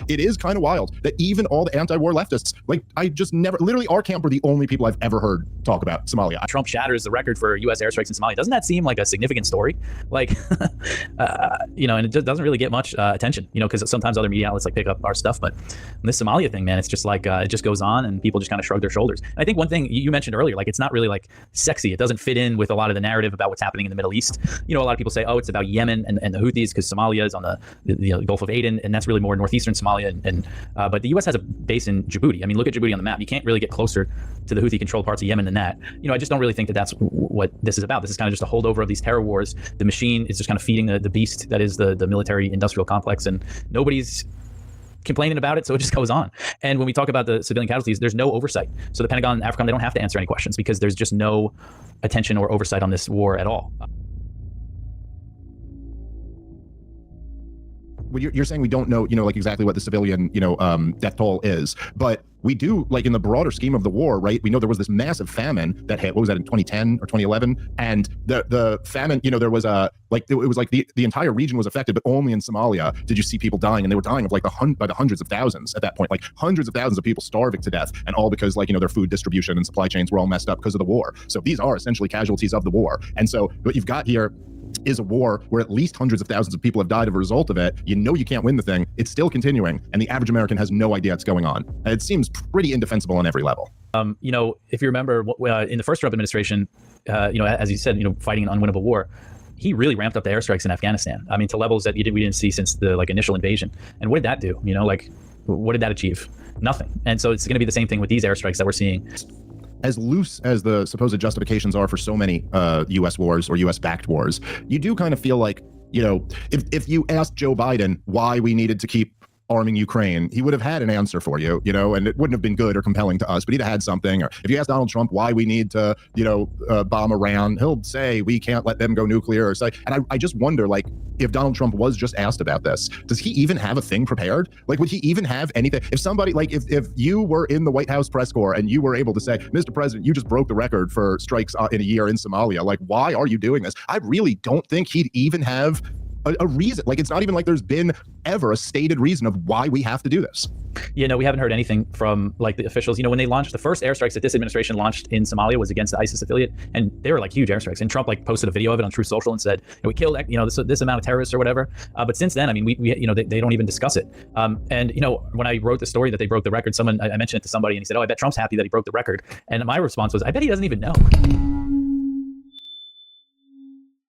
like, it is kind of wild that even all the anti-war leftists, like, I just never, literally our camp were the only people I've ever heard talk about Somalia. Trump shatters the record for U.S. airstrikes in Somalia. Doesn't that seem like a significant story? Like, and it just doesn't really get much attention, because sometimes other media outlets like pick up our stuff. But this Somalia thing, man, it's just like, it just goes on and people just kind of shrug their shoulders. And I think one thing you mentioned earlier, like, it's not really like sexy. It doesn't fit in with a lot of the narrative about what's happening in the Middle East. A lot of people say, oh, it's about Yemen and the Houthis because Somalia is on the Gulf of Aden, and that's really more northeastern Somalia. But the U.S. has a base in Djibouti. I mean, look at Djibouti on the map. You can't really get closer to the Houthi-controlled parts of Yemen than that. I just don't really think that that's what this is about. This is kind of just a holdover of these terror wars. The machine is just kind of feeding the beast that is the military-industrial complex, and nobody's complaining about it, so it just goes on. And when we talk about the civilian casualties, there's no oversight. So the Pentagon and AFRICOM, they don't have to answer any questions because there's just no attention or oversight on this war at all. Well, you're saying we don't know, like exactly what the civilian, death toll is, but we do, like, in the broader scheme of the war, right? We know there was this massive famine that hit, what was that, in 2010 or 2011? And the famine, there was it was like the entire region was affected, but only in Somalia did you see people dying, and they were dying of like by the hundreds of thousands at that point, like hundreds of thousands of people starving to death, and all because, like, their food distribution and supply chains were all messed up because of the war. So these are essentially casualties of the war. And so what you've got here is a war where at least hundreds of thousands of people have died as a result of it. You can't win the thing. It's still continuing, and the average American has no idea what's going on. And it seems pretty indefensible on every level. If you remember in the first Trump administration, as you said, fighting an unwinnable war, he really ramped up the airstrikes in Afghanistan. I mean, to levels that we didn't see since the initial invasion. And what did that do? What did that achieve? Nothing. And so it's going to be the same thing with these airstrikes that we're seeing. As loose as the supposed justifications are for so many U.S. wars or U.S.-backed wars, you do kind of feel like, if you asked Joe Biden why we needed to keep arming Ukraine, he would have had an answer for you, and it wouldn't have been good or compelling to us, but he'd have had something. Or if you ask Donald Trump why we need to, bomb Iran, he'll say we can't let them go nuclear. Or say, and I just wonder, like, if Donald Trump was just asked about this, does he even have a thing prepared? Like, would he even have anything? If somebody, like, if you were in the White House press corps and you were able to say, Mr. President, you just broke the record for strikes in a year in Somalia, like, why are you doing this? I really don't think he'd even have a reason. Like, it's not even like there's been ever a stated reason of why we have to do this. We haven't heard anything from, like, the officials. When they launched the first airstrikes that this administration launched in Somalia was against the ISIS affiliate, and they were like huge airstrikes. And Trump posted a video of it on Truth Social and said, we killed this amount of terrorists or whatever. But since then, I mean, they don't even discuss it. And when I wrote the story that they broke the record, I mentioned it to somebody, and he said, oh, I bet Trump's happy that he broke the record. And my response was, I bet he doesn't even know.